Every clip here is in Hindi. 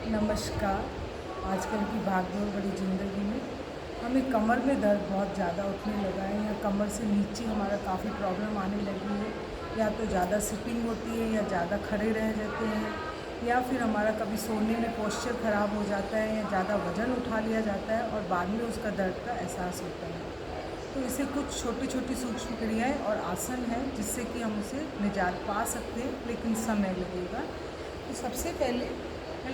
नमस्कार। आजकल की भागदौड़ भरी ज़िंदगी में हमें कमर में दर्द बहुत ज़्यादा उठने लगा है, या कमर से नीचे हमारा काफ़ी प्रॉब्लम आने लगी है। या तो ज़्यादा सिटिंग होती है, या ज़्यादा खड़े रह जाते हैं, या फिर हमारा कभी सोने में पोस्चर ख़राब हो जाता है, या ज़्यादा वज़न उठा लिया जाता है और बाद में उसका दर्द का एहसास होता है। तो इसे कुछ छोटी छोटी सूक्ष्म क्रियाएँ और आसन हैं जिससे कि हम उसे निजात पा सकते हैं, लेकिन समय लगेगा। तो सबसे पहले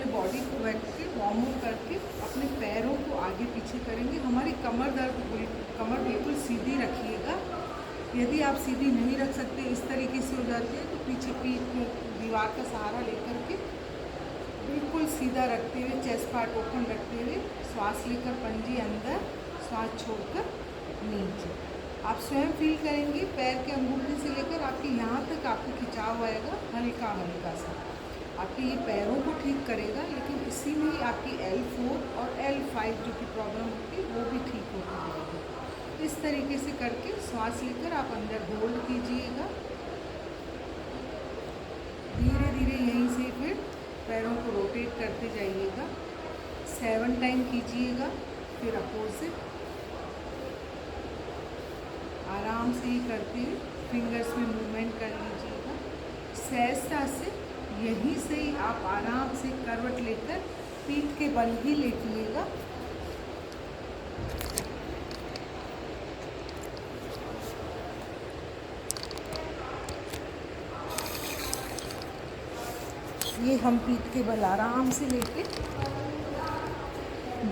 बॉडी को बैठ के वार्म अप करके अपने पैरों को आगे पीछे करेंगे। हमारी कमर बिल्कुल सीधी रखिएगा। यदि आप सीधी नहीं रख सकते, इस तरीके से हो जाती है, तो पीछे पीठ में दीवार का सहारा लेकर के बिल्कुल सीधा रखते हुए, चेस्ट पार्ट ओपन रखते हुए श्वास लेकर पंजे अंदर, श्वास छोड़कर नीचे। आप स्वयं फील करेंगे पैर के अंगूठे से लेकर आपके यहाँ तक आपको खिंचाव आएगा, हल्का हल्का सा। आपके ये पैरों को ठीक करेगा, लेकिन इसी में ही आपकी L4 और L5 जो कि प्रॉब्लम होती है वो भी ठीक होती जाएगी। इस तरीके से करके श्वास लेकर आप अंदर होल्ड कीजिएगा। धीरे धीरे यहीं से फिर पैरों को रोटेट करते जाइएगा। 7 टाइम कीजिएगा। फिर अपोजिट आराम से ही करते हुए फिंगर्स में मूवमेंट कर लीजिएगा। सहजता से यहीं से ही आप आराम से करवट लेकर पीठ के बल ही लेटिएगा। ये हम पीठ के बल आराम से लेके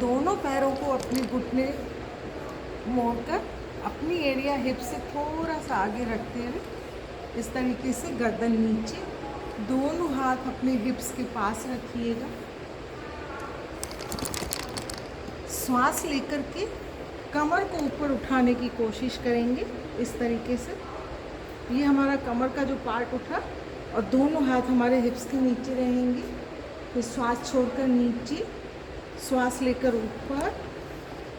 दोनों पैरों को अपने घुटने मोड़कर अपनी एरिया हिप से थोड़ा सा आगे रखते हुए इस तरीके से गर्दन नीचे, दोनों हाथ अपने हिप्स के पास रखिएगा। श्वास लेकर के कमर को ऊपर उठाने की कोशिश करेंगे इस तरीके से। ये हमारा कमर का जो पार्ट उठा और दोनों हाथ हमारे हिप्स के नीचे रहेंगे। फिर श्वास छोड़कर नीचे, श्वास लेकर ऊपर,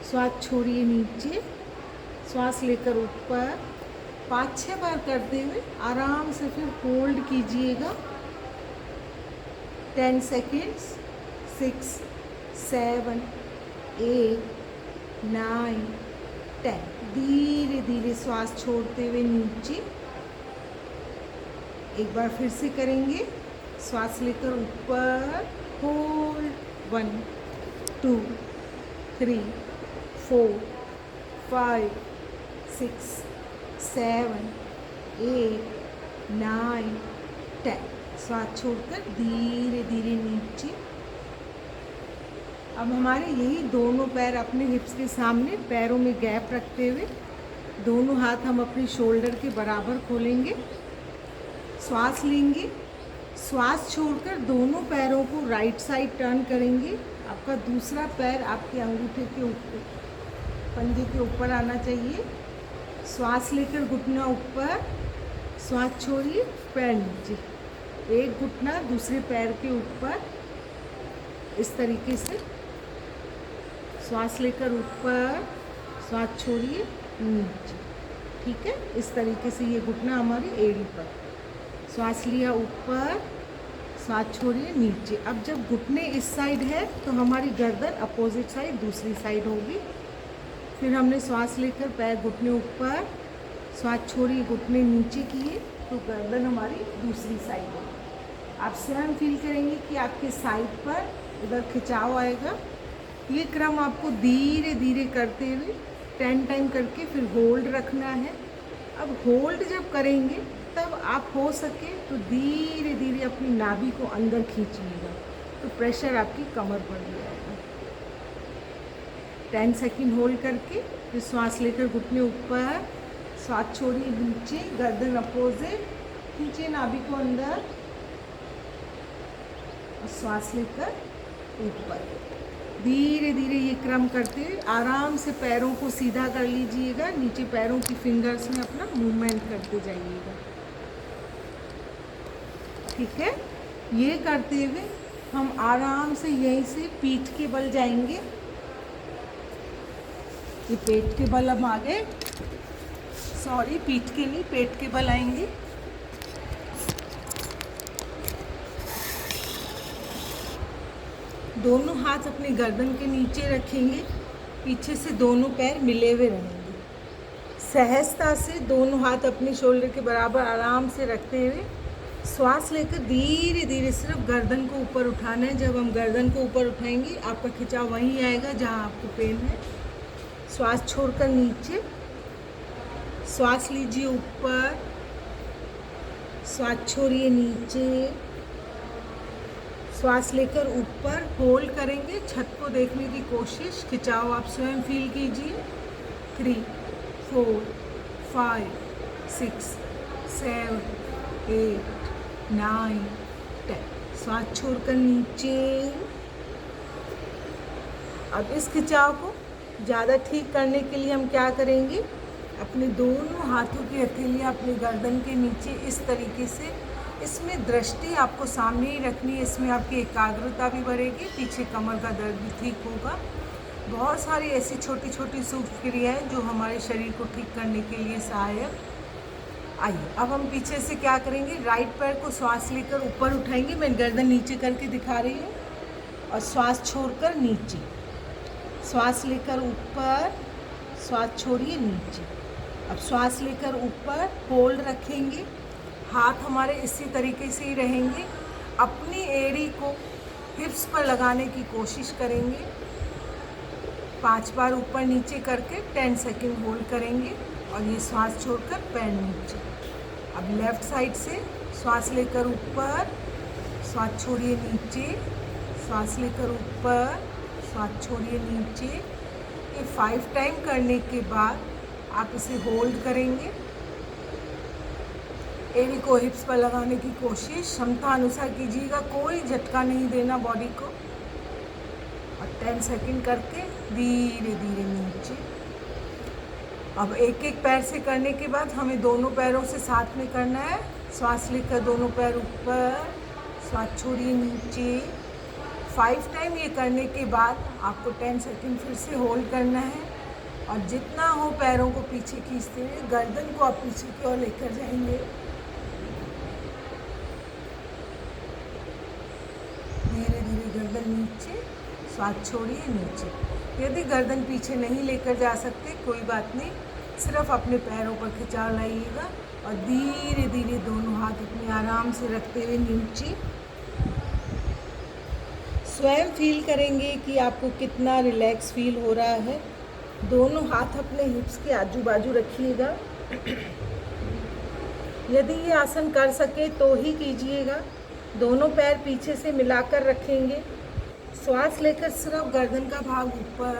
श्वास छोड़िए नीचे, श्वास लेकर ऊपर। 5-6 बार करते हुए आराम से फिर होल्ड कीजिएगा। 10 सेकेंड्स। 6, 7, 8, 9, 10। धीरे धीरे श्वास छोड़ते हुए नीचे। एक बार फिर से करेंगे। श्वास लेकर ऊपर, होल्ड। 1, 2, 3, 4, 5, 6, 7, 8, 9, 10। श्वास छोड़कर धीरे धीरे नीचे। अब हमारे यही दोनों पैर अपने हिप्स के सामने, पैरों में गैप रखते हुए दोनों हाथ हम अपने शोल्डर के बराबर खोलेंगे। श्वास लेंगे। श्वास छोड़कर दोनों पैरों को राइट साइड टर्न करेंगे। आपका दूसरा पैर आपके अंगूठे के ऊपर, पंजे के ऊपर आना चाहिए। श्वास लेकर घुटना ऊपर, श्वास छोड़िए, पैर नीचे। एक घुटना दूसरे पैर के ऊपर, इस तरीके से। श्वास लेकर ऊपर, श्वास छोड़िए, नीचे। ठीक है, इस तरीके से ये घुटना हमारी एड़ी पर। श्वास लिया ऊपर, श्वास छोड़िए, नीचे। अब जब घुटने इस साइड है तो हमारी गर्दन अपोजिट साइड दूसरी साइड होगी। फिर हमने श्वास लेकर पैर घुटने ऊपर, श्वास छोड़िए, घुटने नीचे किए तो गर्दन हमारी दूसरी साइड होगी। आप स्वयं फील करेंगे कि आपके साइड पर इधर खिंचाव आएगा। ये क्रम आपको धीरे धीरे करते हुए 10 टाइम करके फिर होल्ड रखना है। अब होल्ड जब करेंगे तब आप हो सके तो धीरे धीरे अपनी नाभि को अंदर खींचिएगा, तो प्रेशर आपकी कमर पर भी आएगा। 10 सेकेंड होल्ड करके फिर श्वास लेकर घुटने ऊपर, श्वास छोड़िए नीचे, गर्दन अपोजिट, खींचिए नाभि को अंदर और श्वास लेकर ऊपर। धीरे धीरे ये क्रम करते हुए आराम से पैरों को सीधा कर लीजिएगा। नीचे पैरों की फिंगर्स में अपना मूवमेंट करते जाइएगा। ठीक है, ये करते हुए हम आराम से यहीं से पीठ के बल जाएंगे। ये पेट के बल हम आगे, सॉरी पीठ के नहीं, पेट के बल आएंगे। दोनों हाथ अपनी गर्दन के नीचे रखेंगे, पीछे से दोनों पैर मिले हुए रहेंगे। सहजता से दोनों हाथ अपने शोल्डर के बराबर आराम से रखते हुए श्वास लेकर धीरे धीरे सिर्फ गर्दन को ऊपर उठाना है। जब हम गर्दन को ऊपर उठाएंगे आपका खिंचाव वहीं आएगा जहां आपको पेन है। श्वास छोड़कर नीचे, श्वास लीजिए ऊपर, श्वास छोड़िए नीचे, श्वास लेकर ऊपर होल्ड करेंगे। छत को देखने की कोशिश, खिंचाव आप स्वयं फील कीजिए। 3 4 5 6 7 8 9 10। श्वास छोड़कर नीचे। अब इस खिंचाव को ज़्यादा ठीक करने के लिए हम क्या करेंगे, अपने दोनों हाथों की हथेलियाँ अपनी गर्दन के नीचे इस तरीके से, इसमें दृष्टि आपको सामने ही रखनी है। इसमें आपकी एकाग्रता भी बढ़ेगी, पीछे कमर का दर्द भी ठीक होगा। बहुत सारी ऐसी छोटी छोटी सूक्ष्म क्रियाएं जो हमारे शरीर को ठीक करने के लिए सहायक। आइए अब हम पीछे से क्या करेंगे, राइट पैर को श्वास लेकर ऊपर उठाएंगे। मैं गर्दन नीचे करके दिखा रही हूँ और श्वास छोड़कर नीचे, श्वास लेकर ऊपर, श्वास छोड़िए नीचे। अब श्वास लेकर ऊपर होल्ड रखेंगे, हाथ हमारे इसी तरीके से ही रहेंगे। अपनी एड़ी को हिप्स पर लगाने की कोशिश करेंगे। 5 बार ऊपर नीचे करके 10 सेकंड होल्ड करेंगे और ये श्वास छोड़कर पैर नीचे। अब लेफ्ट साइड से श्वास लेकर ऊपर, श्वास छोड़िए नीचे, श्वास लेकर ऊपर, श्वास छोड़िए नीचे। ये 5 टाइम करने के बाद आप इसे होल्ड करेंगे। एड़ी को हिप्स पर लगाने की कोशिश क्षमता अनुसार कीजिएगा, कोई झटका नहीं देना बॉडी को। और 10 सेकंड करके धीरे धीरे नीचे। अब एक एक पैर से करने के बाद हमें दोनों पैरों से साथ में करना है। श्वास लेकर दोनों पैर ऊपर, श्वास छोड़िए नीचे। 5 टाइम ये करने के बाद आपको 10 सेकंड फिर से होल्ड करना है और जितना हो पैरों को पीछे खींचते हुए गर्दन को आप पीछे की ओर लेकर जाएंगे। धीरे धीरे गर्दन नीचे, श्वास छोड़िए नीचे। यदि गर्दन पीछे नहीं लेकर जा सकते कोई बात नहीं, सिर्फ अपने पैरों पर खिंचाव लाइएगा और धीरे धीरे दोनों हाथ अपने आराम से रखते हुए नीचे। स्वयं फील करेंगे कि आपको कितना रिलैक्स फील हो रहा है। दोनों हाथ अपने हिप्स के आजू बाजू रखिएगा। यदि ये आसन कर सके तो ही कीजिएगा। दोनों पैर पीछे से मिलाकर रखेंगे। श्वास लेकर सिर्फ गर्दन का भाग ऊपर,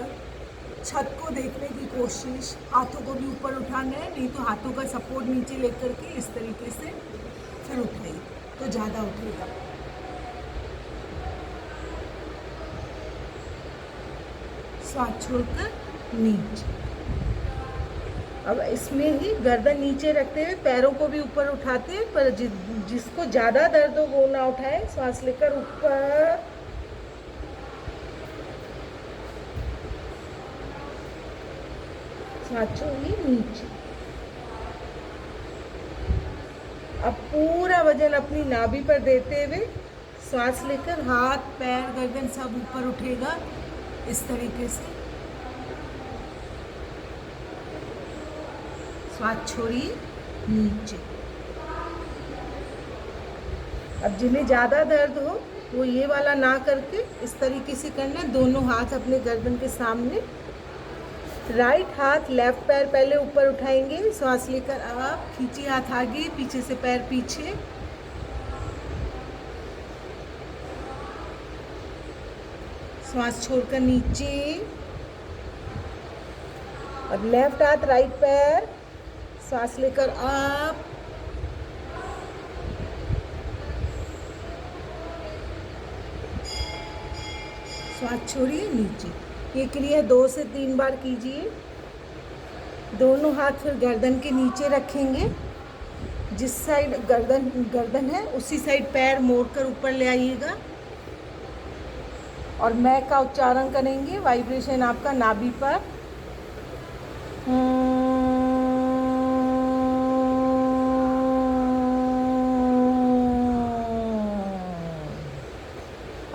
छत को देखने की कोशिश। हाथों को भी ऊपर उठाना है, नहीं तो हाथों का सपोर्ट नीचे लेकर के इस तरीके से फिर उठाइए तो ज़्यादा उठेगा। श्वास छोड़कर नीचे। अब इसमें ही गर्दन नीचे रखते हुए पैरों को भी ऊपर उठाते हैं, पर जिसको ज़्यादा दर्द हो वो ना उठाए। श्वास लेकर ऊपर, श्वास छोड़िए नीचे। अब पूरा वजन अपनी नाभि पर देते हुए श्वास लेकर हाथ पैर गर्दन सब ऊपर उठेगा इस तरीके से। श्वास छोड़िए नीचे। अब जिन्हें ज़्यादा दर्द हो वो ये वाला ना करके इस तरीके से करना है। दोनों हाथ अपने गर्दन के सामने, राइट हाथ लेफ्ट पैर पहले ऊपर उठाएंगे। श्वास लेकर आप खींचिए हाथ आगे, पीछे से पैर पीछे। श्वास छोड़कर नीचे। अब लेफ्ट हाथ राइट पैर, श्वास लेकर आप, श्वास छोड़िए नीचे। ये क्रिया 2 से 3 बार कीजिए। दोनों हाथ फिर गर्दन के नीचे रखेंगे। जिस साइड गर्दन है उसी साइड पैर मोड़कर ऊपर ले आइएगा और मैं का उच्चारण करेंगे। वाइब्रेशन आपका नाभि पर।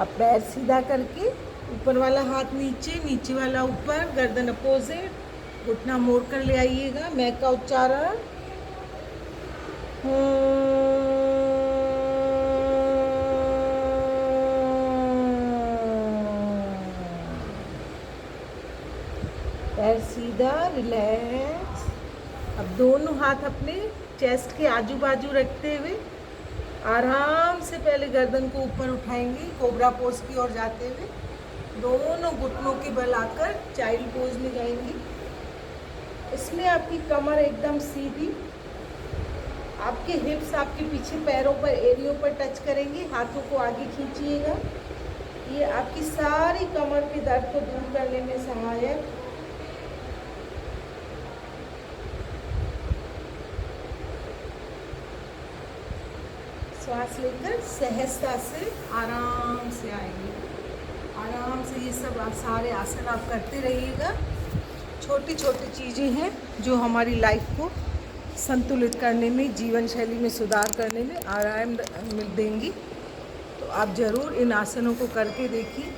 अब पैर सीधा करके ऊपर वाला हाथ नीचे, नीचे वाला ऊपर, गर्दन अपोजिट, घुटना मोड़ कर ले आइएगा। मैं का उच्चारण पैर सीधा, रिलैक्स। अब दोनों हाथ अपने चेस्ट के आजू बाजू रखते हुए आराम से पहले गर्दन को ऊपर उठाएंगे, कोबरा पोज की ओर जाते हुए। दोनों घुटनों के बल आकर चाइल्ड पोज में जाएंगी। इसमें आपकी कमर एकदम सीधी, आपके हिप्स आपके पीछे पैरों पर, एरियो पर टच करेंगे। हाथों को आगे खींचिएगा। ये आपकी सारी कमर के दर्द को दूर करने में सहायक। श्वास लेकर सहजता से आराम से आएंगे। आराम से ये सब सारे आसन आप करते रहिएगा। छोटी छोटी चीज़ें हैं जो हमारी लाइफ को संतुलित करने में, जीवन शैली में सुधार करने में आराम देंगी। तो आप ज़रूर इन आसनों को करके देखिए।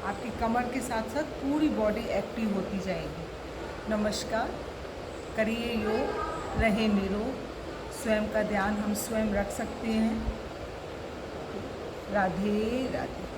आपकी कमर के साथ साथ पूरी बॉडी एक्टिव होती जाएगी। नमस्कार। करिए योग, रहे निरोग। स्वयं का ध्यान हम स्वयं रख सकते हैं। राधे राधे।